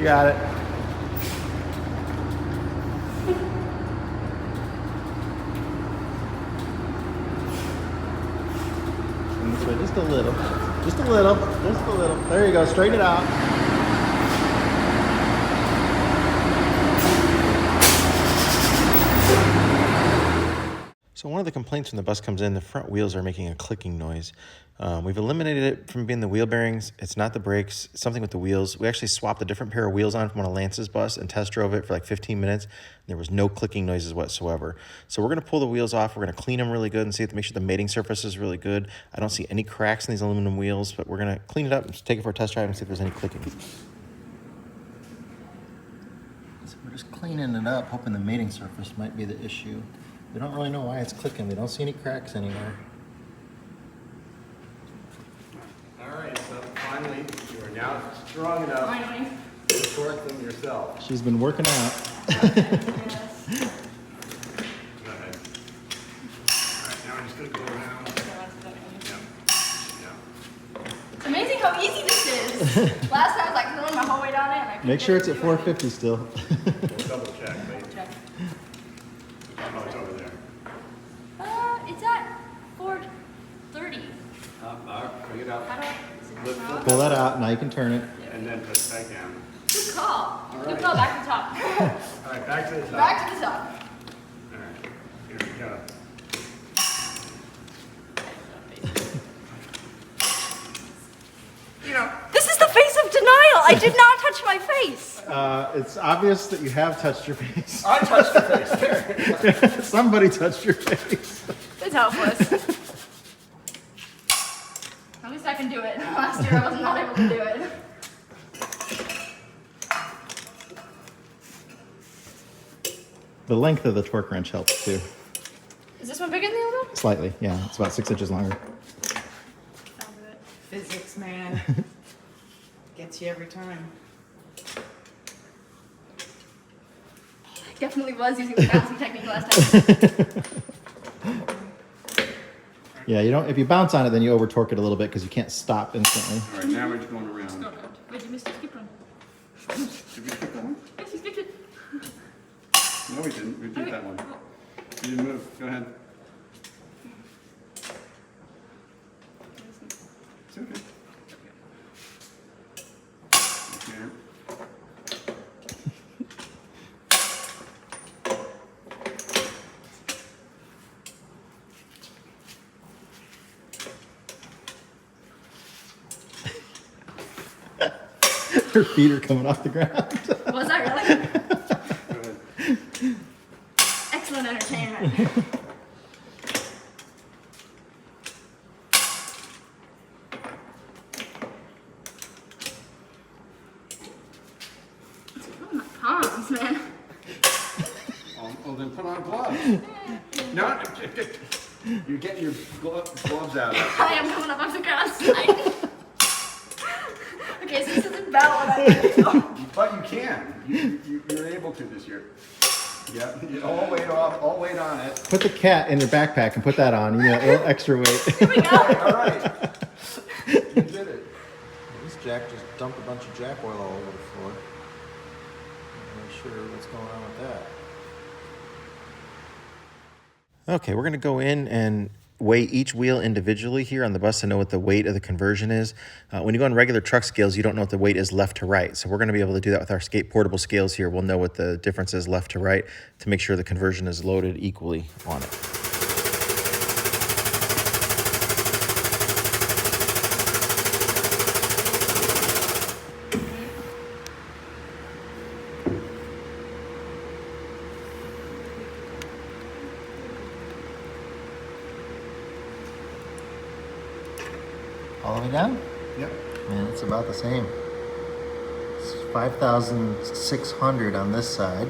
got it. And this way, just a little. Just a little. Just a little. There you go. Straighten it out. So one of the complaints when the bus comes in, the front wheels are making a clicking noise. We've eliminated it from being the wheel bearings. It's not the brakes. It's something with the wheels. We actually swapped a different pair of wheels on from one of Lance's bus and test drove it for like 15 minutes. There was no clicking noises whatsoever. So we're going to pull the wheels off. We're going to clean them really good and see if make sure the mating surface is really good. I don't see any cracks in these aluminum wheels, but we're going to clean it up and just take it for a test drive and see if there's any clicking. So we're just cleaning it up, hoping the mating surface might be the issue. We don't really know why it's clicking. We don't see any cracks anywhere. All right, so finally, you are now strong enough to torque them yourself. She's been working out. Yes. Go ahead. All right, now we're just going to go around. It's amazing how easy this is. Last time I was like throwing my whole weight on it. And I Make sure it's at 450 still. We'll double check. Check. Oh, it's over there. It's at 430. Bring it up. How do I? Is it wrong? Pull that out. Now you can turn it. And then put it back down. Good call. All Good right. call. Back to the top. All right, back to the top. Back to the top. All right, here we go. This is the face of denial. I did not touch my face. It's obvious that you have touched your face. I touched the face there. Somebody touched your face. It's hopeless. At least I can do it. Last year I was not able to do it. The length of the torque wrench helps too. Is this one bigger than the other one? Slightly, yeah. It's about 6 inches longer. Physics, man. Gets you every time. I definitely was using the bouncing technique last time. Yeah, you don't. If you bounce on it, then you over torque it a little bit because you can't stop instantly. All right, now we're just going around. Wait, you missed the skip one. Did we pick that one? Yes, you skipped it. No, we didn't. We did that one. You didn't move. Go ahead. It's okay. Here. Her feet are coming off the ground. Was I really? Go ahead. Excellent entertainment. It's killing my palms, man. Oh, then put on gloves. No, you're getting your gloves out. I am coming up off the ground slide. Okay, so this isn't about what I do. But you can. You're able to this year. Yeah, all weight off, all weight on it. Put the cat in your backpack and put that on. You know, a little extra weight. Here we go. All right. You did it. This jack just dumped a bunch of jack oil all over the floor. I'm not sure what's going on with that. Okay, we're going to go in and weigh each wheel individually here on the bus to know what the weight of the conversion is. When you go on regular truck scales, you don't know what the weight is left to right. So we're going to be able to do that with our portable scales here. We'll know what the difference is left to right to make sure the conversion is loaded equally on it. All the way down? Yep. Man, it's about the same. It's 5,600 on this side.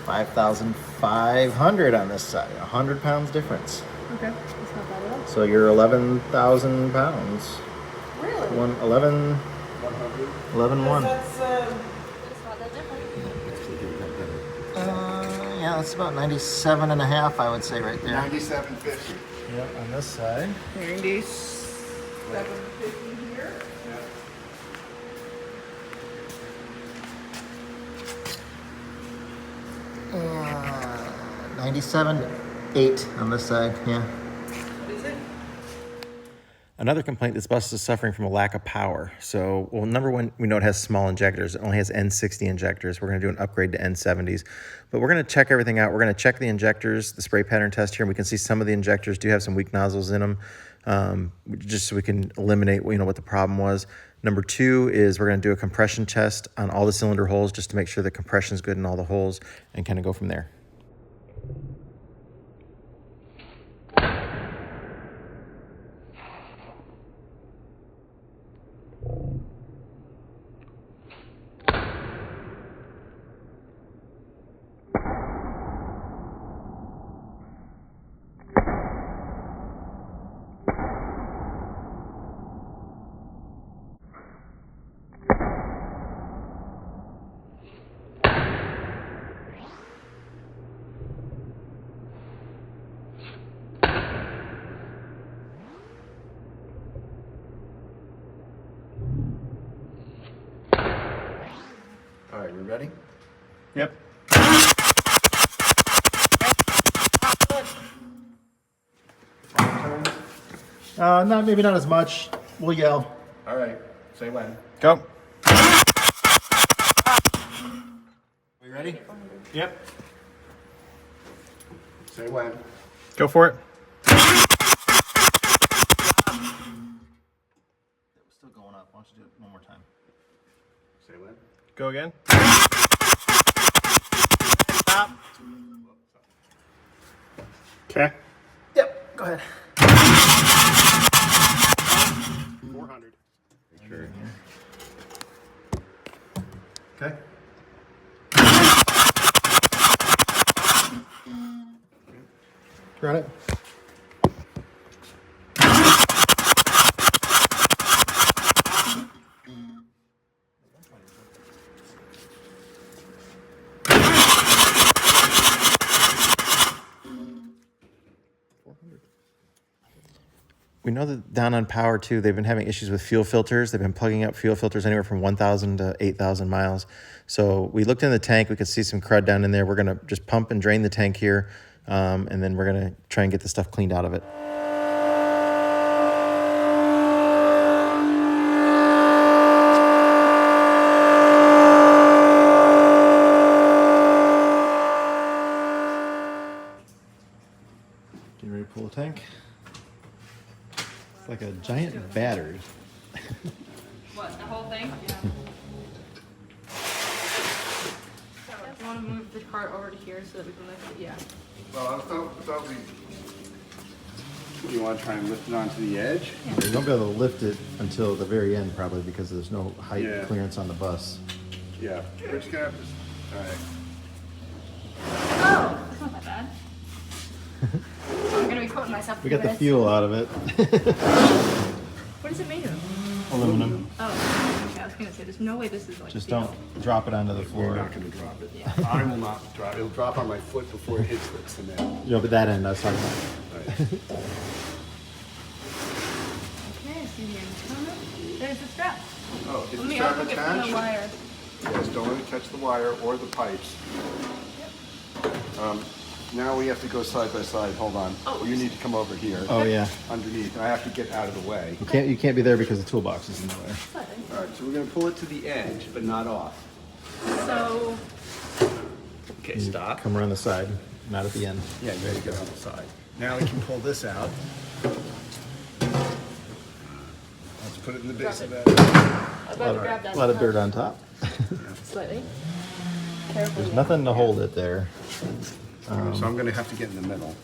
5,500 on this side. 100 pounds difference. Okay, that's not bad at all. So you're 11,000 pounds. Really? 11, 1. That's It's not that different. Yeah, Yeah, that's about 97 and a half, I would say, right there. 97.50. Yep, on this side. 97.50 here. Uh, 97.8 on this side, yeah. What is it? Another complaint, this bus is suffering from a lack of power. So, well, number one, we know it has small injectors. It only has N60 injectors. We're going to do an upgrade to N70s. But we're going to check everything out. We're going to check the injectors, the spray pattern test here, and we can see some of the injectors do have some weak nozzles in them, just so we can eliminate, what the problem was. Number two is we're going to do a compression test on all the cylinder holes just to make sure the compression is good in all the holes and kind of go from there. All right, we ready? Yep. Maybe not as much. We'll yell. All right, say when. Go. We ready? Yep. Say when. Go for it. Still going up. Why don't you do it one more time? Say when. Go again. Stop. Okay. Yep. Go ahead. 400. Sure. Okay. Run it. We know that down on power too, they've been having issues with fuel filters. They've been plugging up fuel filters anywhere from 1,000 to 8,000 miles. So we looked in the tank, we could see some crud down in there. We're gonna just pump and drain the tank here, and then we're gonna try and get the stuff cleaned out of it. Getting ready to pull the tank. It's like a giant battery. What, the whole thing? Yeah. You want to move the cart over to here so that we can lift it? Yeah. Well, I thought you want to try and lift it onto the edge? You won't be able to lift it until the very end probably because there's no height Yeah. clearance on the bus. Yeah. We're just gonna have to. All right. Oh, that's not that bad. I'm going to be coating myself. We got the fuel out of it. What is it made of? Aluminum. Oh, okay. I was going to say, there's no way this is like Just steel. don't drop it onto the We're floor. not gonna drop it. I will not drop it. It'll drop on my foot before it hits the cement. But that end I was talking about. Right. Okay, I see the antenna. There's the strap. Oh, is Let the me strap unhook it from attached? the wire. Yes, don't let it touch the wire or the pipes. Now we have to go side by side. Hold on. Oh. You need to come over here. Oh yeah. Underneath. And I have to get out of the way. You can't be there because the toolbox is in the way. All right, so we're going to pull it to the edge, but not off. So, Okay, stop. Come around the side, not at the end. Yeah, you got to get on the side. Now we can pull this out. Let's put it in the base of that. I'm about to grab that. A lot of dirt on top. Slightly. Carefully. There's nothing to hold it there. So I'm going to have to get in the middle.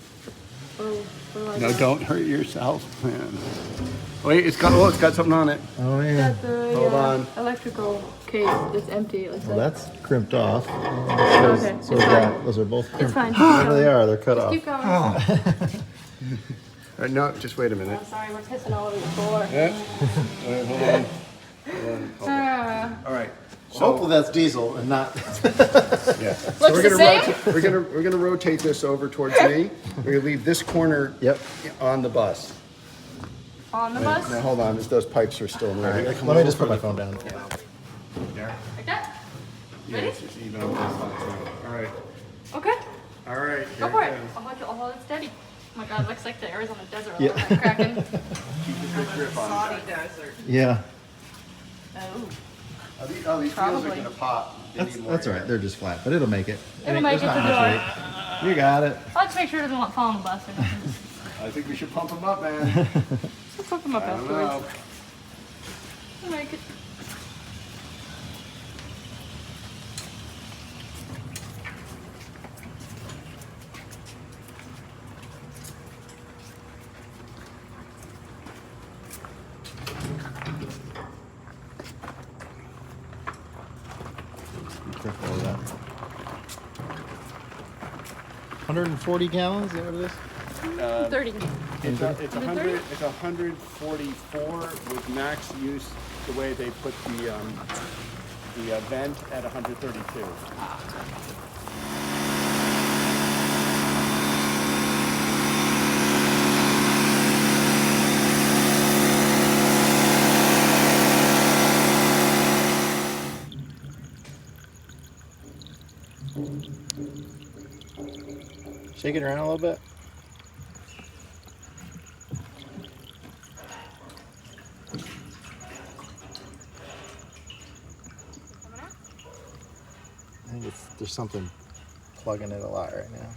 Oh, what do I No, got? don't hurt yourself, man. Wait, it's got something on it. Oh yeah. Got the Hold on. electrical case that's empty. It looks Well, like. that's crimped off. Okay, So it's fine. those are both It's crimped. fine. Wherever they are, they're cut off. Keep going. All right, no, just wait a minute. I'm sorry, we're pissing all over the floor. Yeah. All right, hold on. Ah, All right, Hopefully that's diesel and not. Yeah. So Looks we're the gonna same? we're gonna rotate this over towards me. We're gonna leave this corner Yep. on the bus. On the bus? Now hold on, those pipes are still in the way. Let me just put my phone down. There. Like that? Yeah, Ready? it's just even on this side too. All right. Okay. All right. Go here for it. goes. I'll hold it steady. Oh my god, it looks like the Arizona desert. Yeah. All that cracking. Keep a good grip on Saudi it. desert. Yeah. Oh. These wheels Probably. are gonna pop. They need more That's all air. right. They're just flat, but it'll make it. It'll make it to There's the not much door. weight. You got it. I'll just make sure it doesn't fall on the bus or nothing. I think we should pump them up, man. Just cook them up I don't afterwards. know. I'll make it. Be careful of that. 140 gallons, is that what it is? 30. It's 144 with max use the way they put the vent at 132. Shake it around a little bit. I think there's something plugging it a lot right now.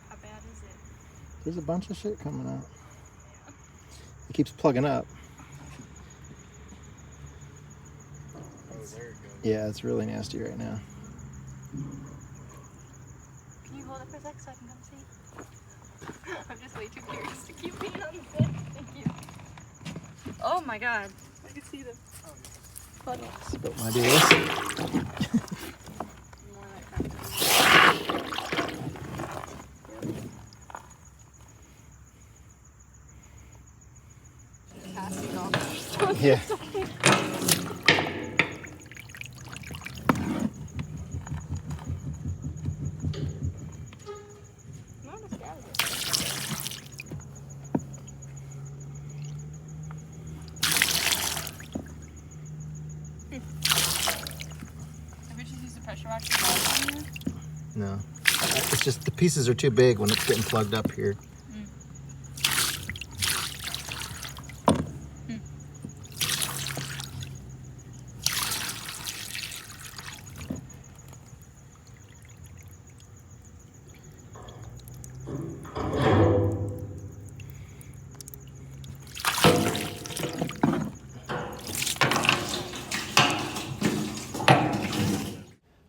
How bad is it? There's a bunch of shit coming out. It keeps plugging up. Oh, there it goes. Yeah, it's really nasty right now. Can you hold it for a sec so I can come see? I'm just way too curious to keep being on the bed. Thank you. Oh my god. I can see the puddle. Spilt my deals. More like that. Passing off. Yeah. No, I'm scared of it. Have we just used the pressure washer? No. It's just the pieces are too big when it's getting plugged up here.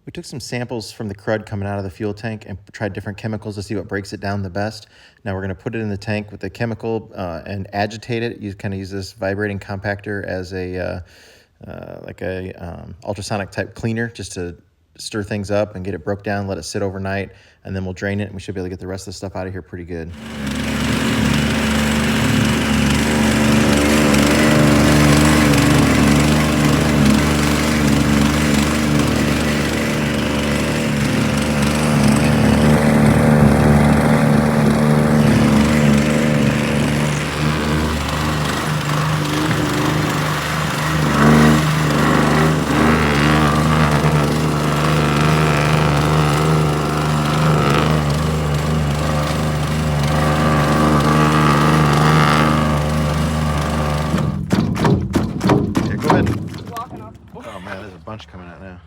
We We took some samples from the crud coming out of the fuel tank and tried different chemicals to see what breaks it down the best. Now we're going to put it in the tank with the chemical and agitate it. You kind of use this vibrating compactor as a ultrasonic type cleaner, just to stir things up and get it broke down, let it sit overnight, and then we'll drain it and we should be able to get the rest of the stuff out of here pretty good. Oh man, there's a bunch coming out now.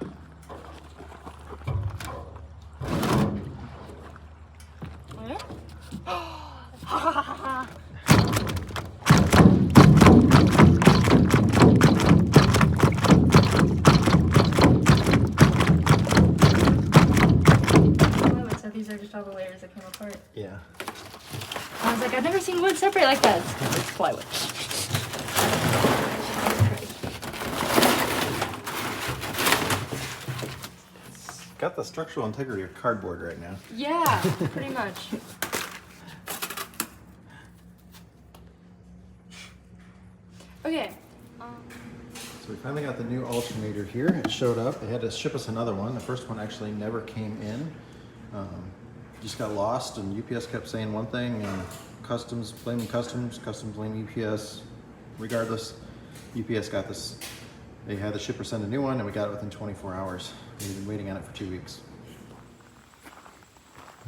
So these are just all the layers that came apart. Yeah. I was like, I've never seen wood separate like that. It's plywood. Got the structural integrity of cardboard right now. Yeah, pretty much. Okay. So we finally got the new alternator here. It showed up. They had to ship us another one. The first one actually never came in. Just got lost, and UPS kept saying one thing, and customs blaming customs, customs blaming UPS. Regardless, UPS got this. They had the shipper send a new one, and we got it within 24 hours. We've been waiting on it for 2 weeks.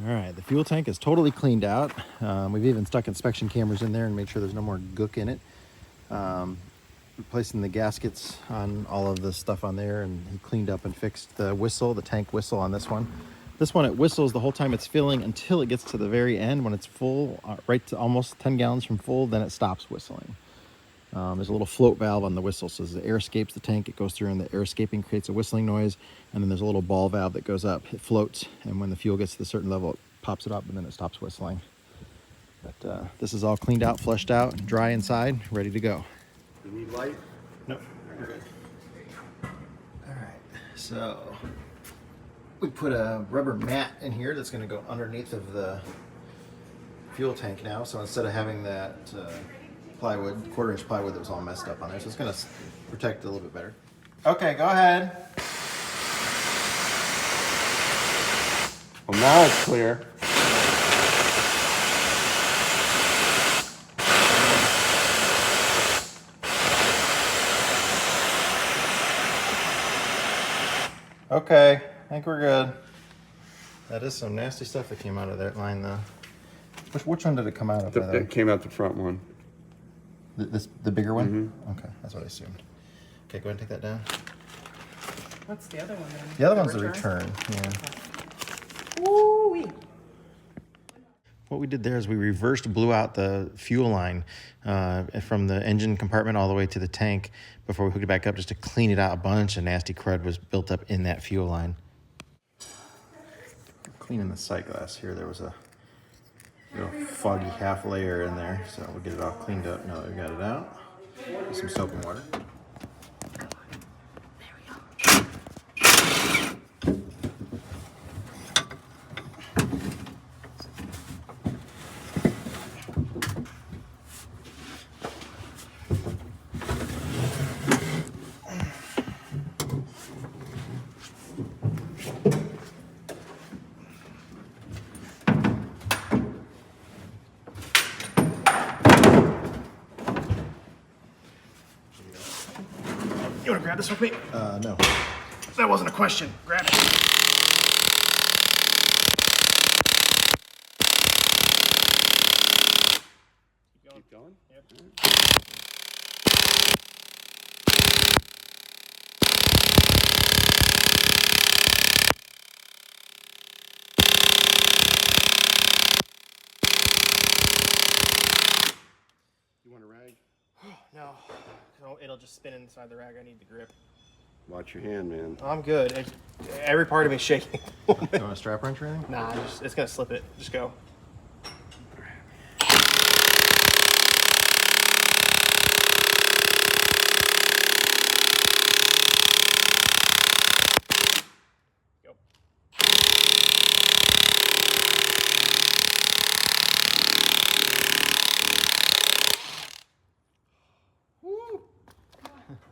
All right, the fuel tank is totally cleaned out. We've even stuck inspection cameras in there and made sure there's no more gook in it. Replacing the gaskets on all of the stuff on there, and he cleaned up and fixed the whistle, the tank whistle on this one. This one, it whistles the whole time it's filling until it gets to the very end. When it's full, right to almost 10 gallons from full, then it stops whistling. There's a little float valve on the whistle, so as the air escapes the tank, it goes through, and the air escaping creates a whistling noise. And then there's a little ball valve that goes up. It floats, and when the fuel gets to a certain level, it pops it up, and then it stops whistling. But this is all cleaned out, flushed out, dry inside, ready to go. You need light? Nope, we're good. All right, so we put a rubber mat in here that's going to go underneath of the fuel tank now. So instead of having that plywood, 1/4-inch plywood that was all messed up on there, so it's going to protect it a little bit better. Okay, go ahead. Well, now it's clear. Okay, I think we're good. That is some nasty stuff that came out of that line, though. Which one did it come out of? It came out the front one. The bigger one? Okay, that's what I assumed. Okay, go ahead and take that down. What's the other one then? The other one's the return. Yeah. Woo-wee. What we did there is we blew out the fuel line from the engine compartment all the way to the tank before we hooked it back up, just to clean it out. A bunch of nasty crud was built up in that fuel line. Cleaning the sight glass here, there was a foggy half layer in there, so we'll get it all cleaned up now that we got it out. With some soap and water. You want to grab this with me? No. That wasn't a question. Grab it. Keep going? Yep. You want a rag? No, it'll just spin inside the rag. I need the grip. Watch your hand, man. I'm good. Every part of me is shaking. You want a strap wrench or anything? Nah, it's gonna slip it. Just go. Go.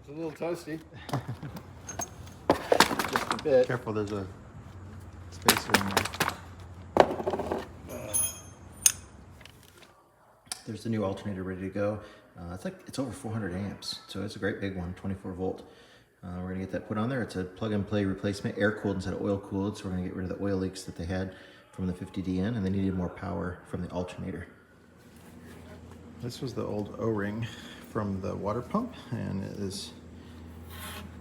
It's a little toasty. Just a bit. Careful, there's a spacer in there. There's the new alternator ready to go. It's over 400 amps, so it's a great big one, 24 volt. We're gonna get that put on there. It's a plug and play replacement, air cooled instead of oil cooled. So we're gonna get rid of the oil leaks that they had from the 50DN, and they needed more power from the alternator. This was the old O-ring from the water pump, and it is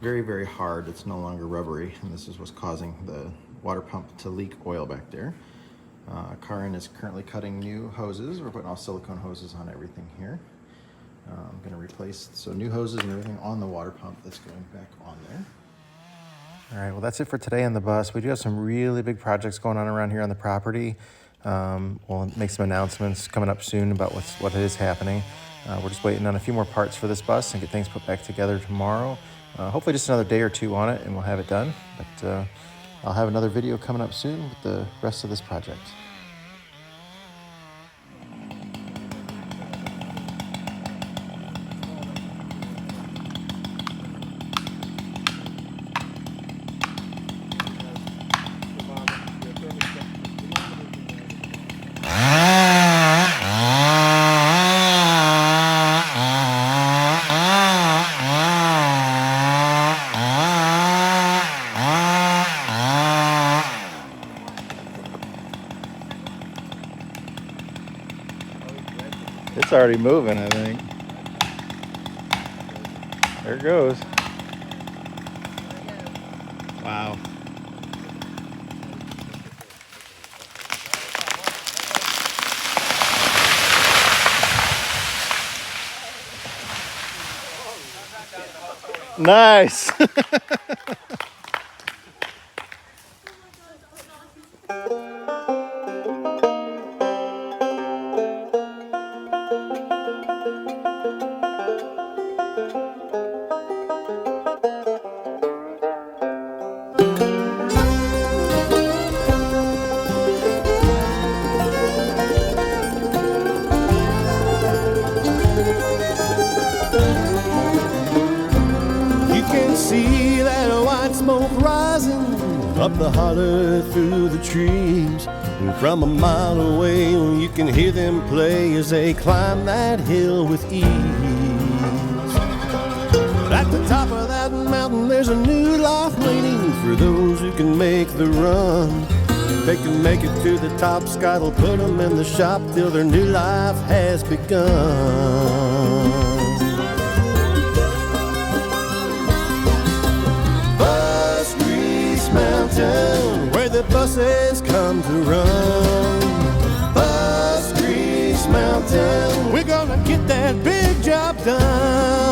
very, very hard. It's no longer rubbery, and this is what's causing the water pump to leak oil back there. Karin is currently cutting new hoses. We're putting all silicone hoses on everything here. I'm going to replace new hoses and everything on the water pump that's going back on there. All right, well, that's it for today on the bus. We do have some really big projects going on around here on the property. We'll make some announcements coming up soon about what is happening. We're just waiting on a few more parts for this bus and get things put back together tomorrow. Hopefully just another day or two on it and we'll have it done. But I'll have another video coming up soon with the rest of this project. It's already moving, I think. There it goes. Wow. Nice. See that white smoke rising up the holler through the trees. And from a mile away you can hear them play as they climb that hill with ease. But at the top of that mountain there's a new life waiting for those who can make the run. If they can make it to the top, Scott will put them in the shop till their new life has begun. Mountain, where the buses come to run. Bus Grease Mountain, we're gonna get that big job done.